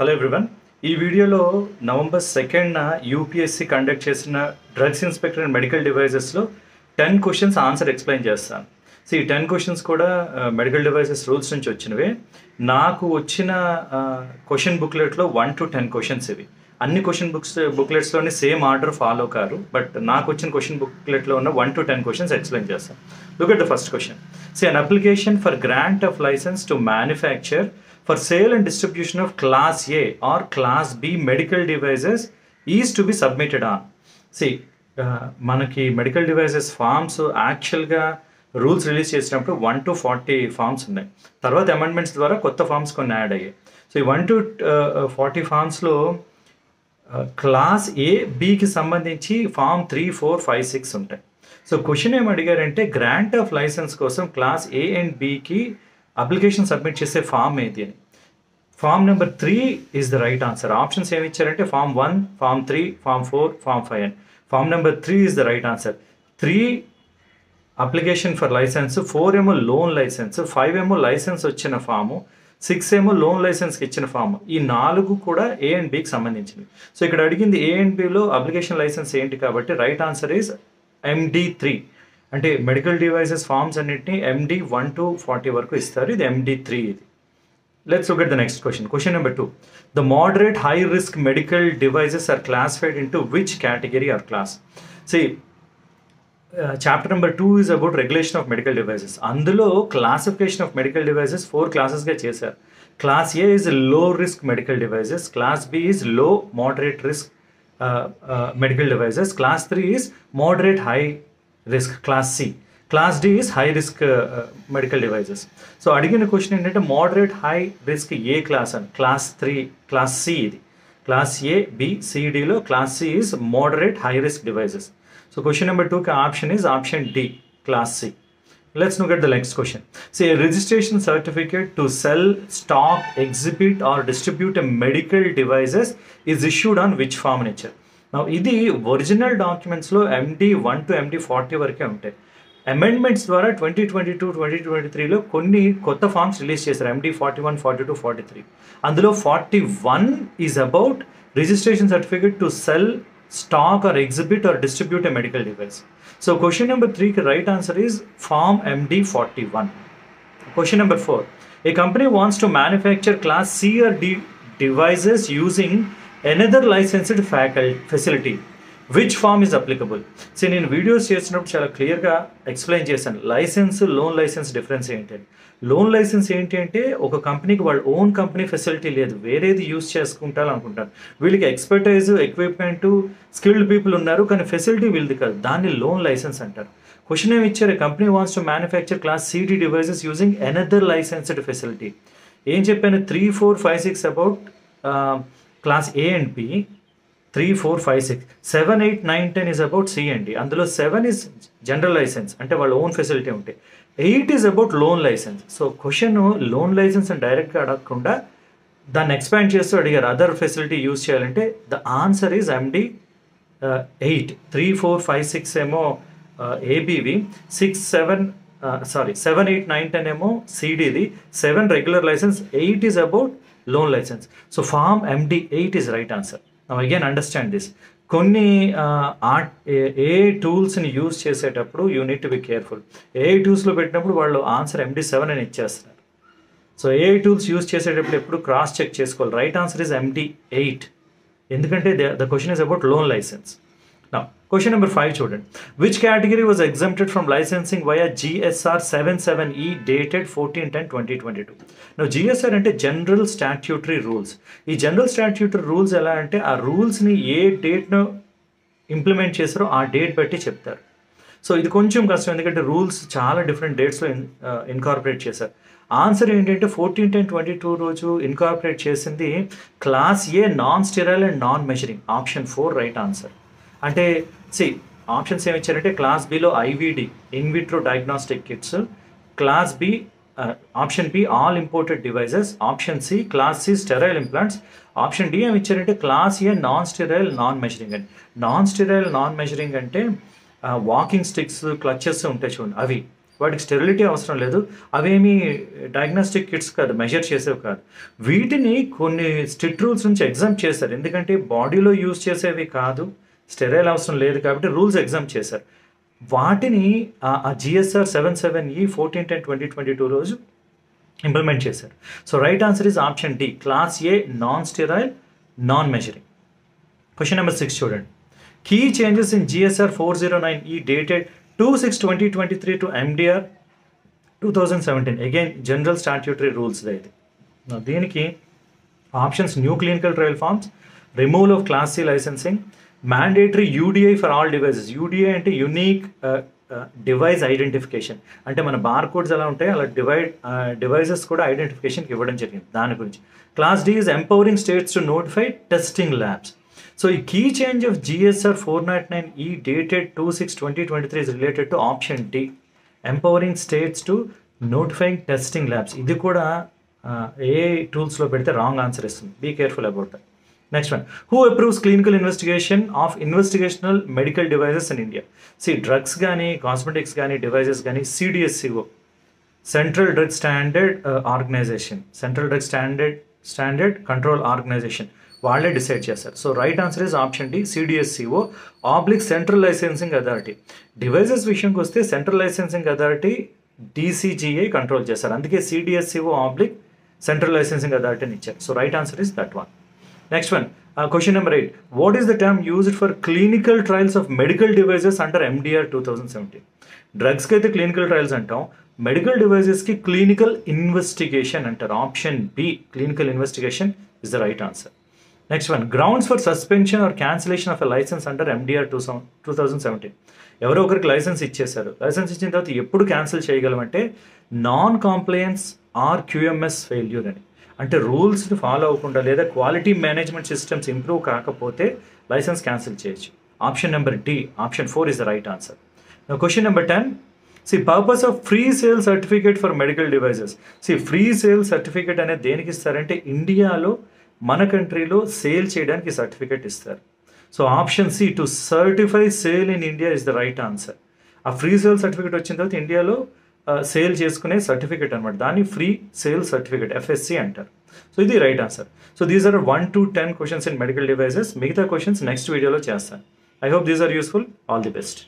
Hello everyone. ఈ వీడియోలో November 2న యూపీఎస్సీ కండక్ట్ చేసిన డ్రగ్స్ ఇన్స్పెక్టర్ అండ్ మెడికల్ డివైజెస్లో 10 క్వశ్చన్స్ ఆన్సర్ ఎక్స్ప్లెయిన్ చేస్తాను. సో ఈ 10 క్వశ్చన్స్ కూడా మెడికల్ డివైజెస్ రూల్స్ నుంచి వచ్చినవే. నాకు వచ్చిన క్వశ్చన్ బుక్లెట్లో 1 to 10 క్వశ్చన్స్ ఇవి. అన్ని క్వశ్చన్ బుక్లెట్స్లోని సేమ్ ఆర్డర్ ఫాలో కారు, బట్ నాకు వచ్చిన క్వశ్చన్ బుక్లెట్లో ఉన్న 1 to 10 క్వశ్చన్స్ ఎక్స్ప్లెయిన్ చేస్తాను. Look at the first question. See, an application for grant of license to manufacture for sale and distribution of Class A or Class B medical devices is to be submitted on. See, మనకి medical devices forms యాక్చువల్గా rules release చేసినప్పుడు 1 to 40 forms ఉన్నాయి. తర్వాత amendments ద్వారా కొత్త forms కొన్ని add అయ్యాయి. So ఈ 1 to 40 ఫార్మ్స్లో క్లాస్ ఏ బికి సంబంధించి ఫార్మ్ 3, 4, 5, 6 ఉంటాయి. సో క్వశ్చన్ ఏం అడిగారంటే గ్రాంట్ ఆఫ్ లైసెన్స్ కోసం క్లాస్ ఏ అండ్ బికి అప్లికేషన్ సబ్మిట్ చేసే ఫామ్ ఏది అని. Form number 3 is the right answer. Options ఏమి ఇచ్చారంటే ఫామ్ 1, ఫామ్ 3, ఫామ్ 4, ఫామ్ 5 అని. Form number 3 is the right answer. 3 application for license, 4 ఏమో లోన్ లైసెన్స్, 5 ఏమో లైసెన్స్ వచ్చిన ఫాము, 6 ఏమో లోన్ లైసెన్స్కి ఇచ్చిన ఫామ్. ఈ 4 కూడా ఏ అండ్ బికి సంబంధించినవి. సో ఇక్కడ అడిగింది A and below application license ఏంటి కాబట్టి రైట్ ఆన్సర్ ఈజ్ MD3. అంటే మెడికల్ డివైసెస్ ఫార్మ్స్ అన్నింటినీ MD 1 to 40 వరకు ఇస్తారు. ఇది MD3 ఇది. Let's look at the next question. Question number 2. The moderate high risk medical devices are classified into which category or class? See chapter number 2 is about regulation of medical devices. అందులో classification of medical devices 4 క్లాసెస్గా చేశారు. Class A is low risk medical devices, class B is low moderate risk medical devices, class 3 is moderate high risk, class C, class D is high risk medical devices. So అడిగిన question ఏంటంటే moderate high risk ఏ class అని, class 3 class C ఇది. Class A B సిడిలో class C is moderate high risk devices. So question number 2కి option is option D, class C. Let's look at the next question. Say a registration certificate to sell, stock, exhibit or distribute a medical devices is issued on which form nature? Now, ఇది original డాక్యుమెంట్స్లో MD1 to MD40 వరకే ఉంటాయి. Amendments ద్వారా 2022, 2023లో కొన్ని కొత్త forms release చేశారు. MD41, 42, 43. అందులో 41 is about registration certificate to cell, stock or exhibit or distribute a medical device. So question number 3 right answer is form MD41. Question number 4. A company wants to manufacture class C or D devices using another licensed facility. Which form is applicable? So నేను videos చేసినప్పుడు చాలా క్లియర్గా explain చేశాను licence, loan licence difference ఏంటి అని. Loan licence ఏంటి అంటే ఒక కంపెనీకి వాళ్ళ ఓన్ కంపెనీ ఫెసిలిటీ లేదు, వేరేది యూస్ చేసుకుంటారు అనుకుంటారు. వీళ్ళకి ఎక్స్పర్టైజ్, ఎక్విప్మెంట్, స్కిల్డ్ పీపుల్ ఉన్నారు, కానీ ఫెసిలిటీ వీళ్ళది కాదు. దాన్ని లోన్ లైసెన్స్ అంటారు. క్వశ్చన్ ఏమి ఇచ్చారు? Company wants to manufacture class CD devices using another licensed facility. ఏం చెప్పాను? 3, 4, 5, 6 about class A and B. 3, 4, 5, 6, 7, 8, 9, 10 is about C and D. అందులో 7 is జనరల్ లైసెన్స్, అంటే వాళ్ళ ఓన్ ఫెసిలిటీ ఉంటాయి. 8 is about loan licence. So question loan license అని డైరెక్ట్గా అడగకుండా దాన్ని ఎక్స్పాండ్ చేస్తూ అడిగారు అదర్ ఫెసిలిటీ యూజ్ చేయాలంటే ద ఆన్సర్ ఈజ్ MD8. 3, 4, 5, 6 ఏమో ఏబీవి, 7, 8, 9, 10 ఏమో సిడిది, 7 regular licence, 8 is about loan licence. So form MD8 is right answer. Now again understand this. కొన్ని ఏ టూల్స్ని యూజ్ చేసేటప్పుడు you need to be careful. ఏ టూల్స్లో పెట్టినప్పుడు వాళ్ళు ఆన్సర్ MD7 అని ఇచ్చేస్తున్నారు. సో ఏ టూల్స్ యూజ్ చేసేటప్పుడు ఎప్పుడు క్రాస్ చెక్ చేసుకోవాలి. రైట్ ఆన్సర్ ఈజ్ MD8 ఎందుకంటే the question is about loan license. Now question number 5 చూడండి. Which category was exempted from licensing via GSR 77E dated 14/10/2022? Now GSR అంటే general statutory rules. ఈ general statutory rules ఎలా అంటే ఆ రూల్స్ని ఏ డేట్ను implement చేస్తారో ఆ డేట్ బట్టి చెప్తారు. సో ఇది కొంచెం కష్టం ఎందుకంటే రూల్స్ చాలా డిఫరెంట్ డేట్స్లో ఇన్కార్పొరేట్ చేశారు. ఆన్సర్ ఏంటంటే 14/10/22 రోజు ఇన్కార్పొరేట్ చేసింది class A non sterile and non measuring. Option 4 right answer. అంటే ఆప్షన్స్ ఏమి ఇచ్చారంటే class below IVD, in vitro diagnostic kits, class B option B all imported devices, option C class C sterile implants, option D ఏమి ఇచ్చారంటే class A non sterile non measuring అని. Non sterile non measuring అంటే walking sticks, crutches ఉంటాయి చూడండి అవి. వాటికి sterility అవసరం లేదు, అవేమి డయాగ్నోస్టిక్ కిట్స్ కాదు, మెజర్ చేసేవి కాదు. వీటిని కొన్ని స్ట్రిక్ట్ రూల్స్ నుంచి ఎగ్జామ్ చేశారు, ఎందుకంటే బాడీలో యూజ్ చేసేవి కాదు, స్టెరైల్ అవసరం లేదు కాబట్టి రూల్స్ ఎగ్జామ్ చేశారు. వాటిని ఆ జిఎస్ఆర్ 77E 14/10/2022 రోజు ఇంప్లిమెంట్ చేశారు. So right answer is option D, class A, non sterile, non measuring. Question number 6 చూడండి. Key changes in GSR 409E dated 2/6/2023 to MDR 2017. Again general statutory rules అయితే. దీనికి ఆప్షన్స్ new clinical trial forms, removal of class C licensing, mandatory UDI for all devices. UDI అంటే unique device identification, అంటే మన bar codes ఎలా ఉంటాయి అలా devices కూడా ఐడెంటిఫికేషన్కి ఇవ్వడం జరిగింది, దాని గురించి. Class D is empowering states to notify testing labs. So ఈ key change of GSR 409E dated 2/6/2023 is related to option D, empowering states to notifying testing labs. ఇది కూడా ఏ టూల్స్లో పెడితే రాంగ్ ఆన్సర్ ఇస్తుంది, be careful about that. Next one, who approves clinical investigation of investigational medical devices in India? Drugs కానీ cosmetics కానీ devices కానీ CDSCO, central drug standard organisation, central drug standard control organisation, వాళ్ళే decide చేస్తారు. So right answer is option D, CDSCO oblique central licensing authority. Devices విషయంకి వస్తే central licensing authority DCGI control చేస్తారు, అందుకే CDSCO oblique central licensing అథారిటీని ఇచ్చారు. So right answer is that one. Next one, question number 8, what is the term used for clinical trials of medical devices under MDR 2017? డ్రగ్స్కి అయితే clinical trials అంటాం, medical డివైజెస్కి clinical investigation అంటారు. Option B, clinical investigation is the right answer. Next one, grounds for suspension or cancellation of a license under MDR 2017. ఎవరో ఒకరికి licence ఇచ్చేశారు, licence ఇచ్చిన తర్వాత ఎప్పుడు క్యాన్సిల్ చేయగలమంటే non compliance or QMS failure అని, అంటే రూల్స్ని ఫాలో అవ్వకుండా లేదా క్వాలిటీ మేనేజ్మెంట్ సిస్టమ్స్ ఇంప్రూవ్ కాకపోతే లైసెన్స్ క్యాన్సిల్ చేయొచ్చు. Option number D, option 4 is the right answer. Question number 10, purpose of free sale certificate for medical devices. Free sale certificate అనేది దేనికి ఇస్తారంటే ఇండియాలో మన కంట్రీలో సేల్ చేయడానికి సర్టిఫికేట్ ఇస్తారు. So option C, to certify sale in India is the right answer. ఆ free sale certificate వచ్చిన తర్వాత ఇండియాలో సేల్ చేసుకునే సర్టిఫికేట్ అనమాట, దాన్ని ఫ్రీ సేల్ సర్టిఫికేట్ FSC అంటారు. సో ఇది right answer. So these are 1 to 10 questions in medical devices. మిగతా క్వశ్చన్స్ నెక్స్ట్ వీడియోలో చేస్తాను. I hope these are useful. All the best.